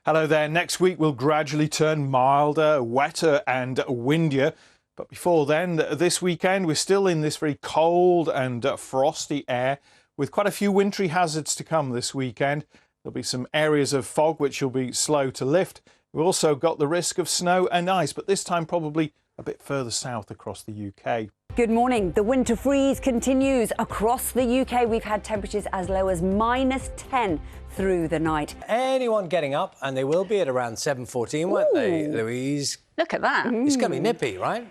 Hello there. Next week will gradually turn milder, wetter and windier. But before then, this weekend, we're still in this very cold and frosty air with quite a few wintry hazards to come this weekend. There'll be some areas of fog which will be slow to lift. We've also got the risk of snow and ice, but this time probably a bit further south across the UK. Good morning. The winter freeze continues across the UK. We've had temperatures as low as -10 through the night. Anyone getting up, and they will be at around 7:14, won't they, Louise? Look at that. It's going to be nippy, right?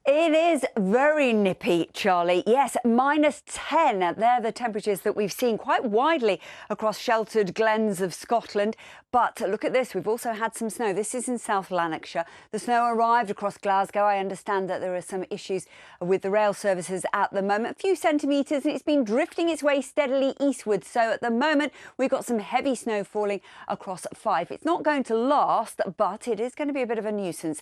It is very nippy, Charlie. Yes, -10. They're the temperatures that we've seen quite widely across sheltered glens of Scotland. But look at this. We've also had some snow. This is in South Lanarkshire. The snow arrived across Glasgow. I understand that there are some issues with the rail services at the moment. A few centimetres, and it's been drifting its way steadily eastwards. So at the moment, we've got some heavy snow falling across Fife. It's not going to last, but it is going to be a bit of a nuisance.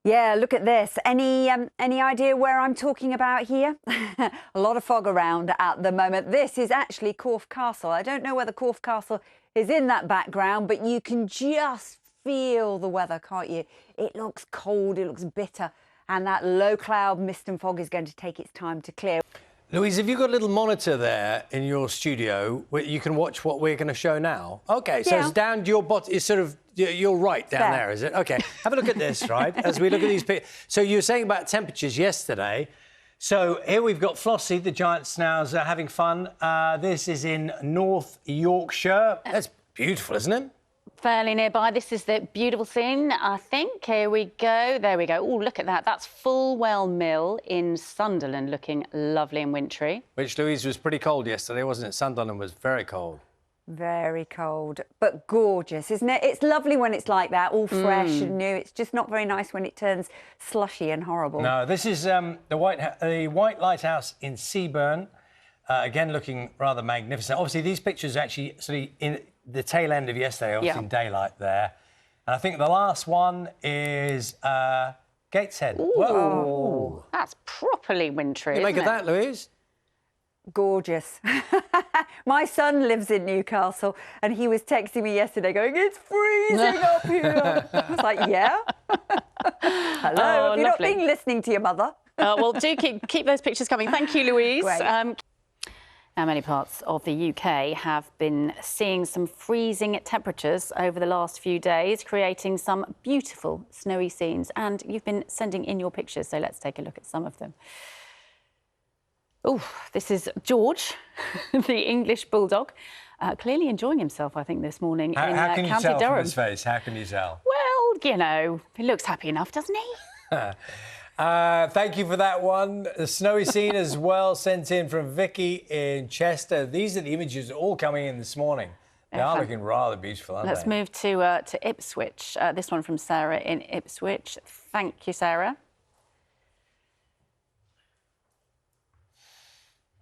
Yeah, look at this. Any idea where I'm talking about here? A lot of fog around at the moment. This is actually Corfe Castle. I don't know whether Corfe Castle is in that background, but you can just feel the weather, can't you? It looks cold, it looks bitter, and that low cloud mist and fog is going to take its time to clear. Louise, have you got a little monitor there in your studio where you can watch what we're going to show now? OK, so yeah. It's down to your bottom. It's sort of you're right down there, is it? OK, have a look at this, right, as we look at these pictures. So you were saying about temperatures yesterday. So here we've got Flossie, the giant schnauzer, having fun. This is in North Yorkshire. That's beautiful, isn't it? Fairly nearby. This is the beautiful scene, I think. Here we go. There we go. Oh, look at that. That's Fulwell Mill in Sunderland, looking lovely and wintry. Which, Louise, was pretty cold yesterday, wasn't it? Sunderland was very cold. Very cold, but gorgeous, isn't it? It's lovely when it's like that, all fresh and new. It's just not very nice when it turns slushy and horrible. No, this is the White Lighthouse in Seaburn. Again, looking rather magnificent. Obviously, these pictures are actually sort of in the tail end of yesterday, obviously in daylight there. And I think the last one is Gateshead. Ooh, whoa. That's properly wintry, What do you make of isn't that, Louise? Gorgeous. My son lives in Newcastle and he was texting me yesterday going, "It's freezing up here." I was like, yeah. Hello, have you not been listening to your mother? Well, do keep those pictures coming. Thank you, Louise. Great. Now, many parts of the UK have been seeing some freezing temperatures over the last few days, creating some beautiful snowy scenes. And you've been sending in your pictures, so let's take a look at some of them. Oh, this is George, the English bulldog, clearly enjoying himself, I think, this morning in County Durham. How can you tell from his face? How can you tell? Well, you know, he looks happy enough, doesn't he? Thank you for that one. The snowy scene as well, sent in from Vicky in Chester. These are the images all coming in this morning. They are looking rather beautiful, aren't they? Let's move to Ipswich. This one from Sarah in Ipswich. Thank you, Sarah.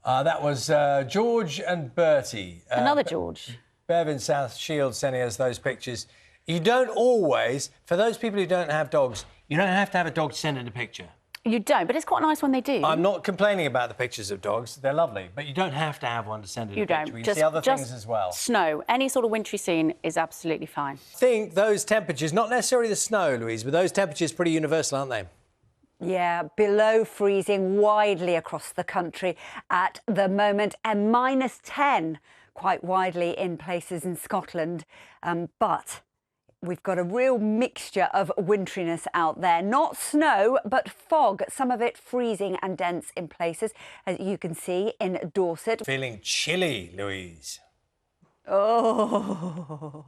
That was George and Bertie. Another George. Bev in South Shields sending us those pictures. You don't always, for those people who don't have dogs, you don't have to have a dog to send in a picture. You don't, but it's quite nice when they do. I'm not complaining about the pictures of dogs. They're lovely, but you don't have to have one to send in a picture. You can see other things as well. Snow, any sort of wintry scene is absolutely fine. I think those temperatures, not necessarily the snow, Louise, but those temperatures are pretty universal, aren't they? Yeah, below freezing widely across the country at the moment, and -10 quite widely in places in Scotland. But we've got a real mixture of wintriness out there. Not snow, but fog, some of it freezing and dense in places, as you can see in Dorset. Feeling chilly, Louise. Oh,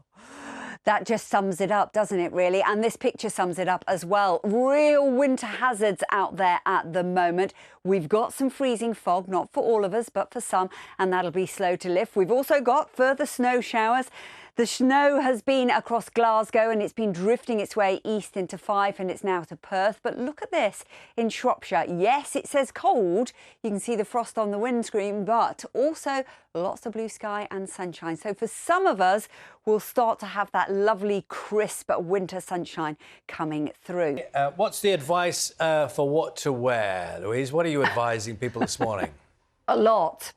that just sums it up, doesn't it, really? And this picture sums it up as well. Real winter hazards out there at the moment. We've got some freezing fog, not for all of us, but for some, and that'll be slow to lift. We've also got further snow showers. The snow has been across Glasgow and it's been drifting its way east into Fife and it's now to Perth. But look at this in Shropshire. Yes, it says cold. You can see the frost on the windscreen, but also lots of blue sky and sunshine. So for some of us, we'll start to have that lovely, crisp winter sunshine coming through. What's the advice for what to wear, Louise? What are you advising people this morning? A lot.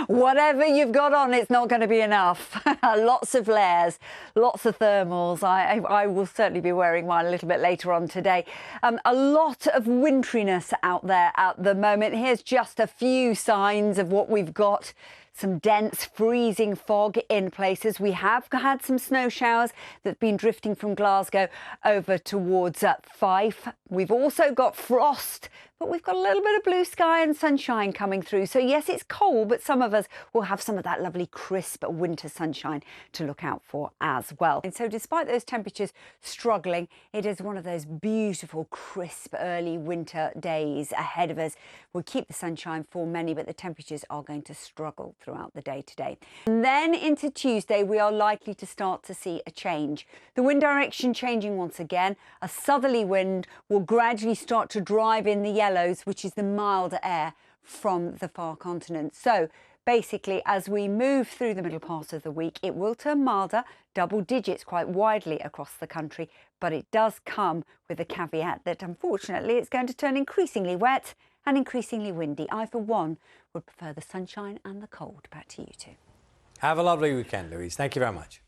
Whatever you've got on, it's not going to be enough. Lots of layers, lots of thermals. I will certainly be wearing mine a little bit later on today. A lot of winteriness out there at the moment. Here's just a few signs of what we've got. Some dense freezing fog in places. We have had some snow showers that have been drifting from Glasgow over towards Fife. We've also got frost, but we've got a little bit of blue sky and sunshine coming through. So yes, it's cold, but some of us will have some of that lovely crisp winter sunshine to look out for as well. And so despite those temperatures struggling, it is one of those beautiful, crisp early winter days ahead of us. We'll keep the sunshine for many, but the temperatures are going to struggle throughout the day today. And then into Tuesday, we are likely to start to see a change. The wind direction changing once again. A southerly wind will gradually start to drive in the yellows, which is the milder air from the far continent. So basically, as we move through the middle part of the week, it will turn milder, double digits quite widely across the country, but it does come with a caveat that unfortunately it's going to turn increasingly wet and increasingly windy. I, for one, would prefer the sunshine and the cold. Back to you two. Have a lovely weekend, Louise. Thank you very much.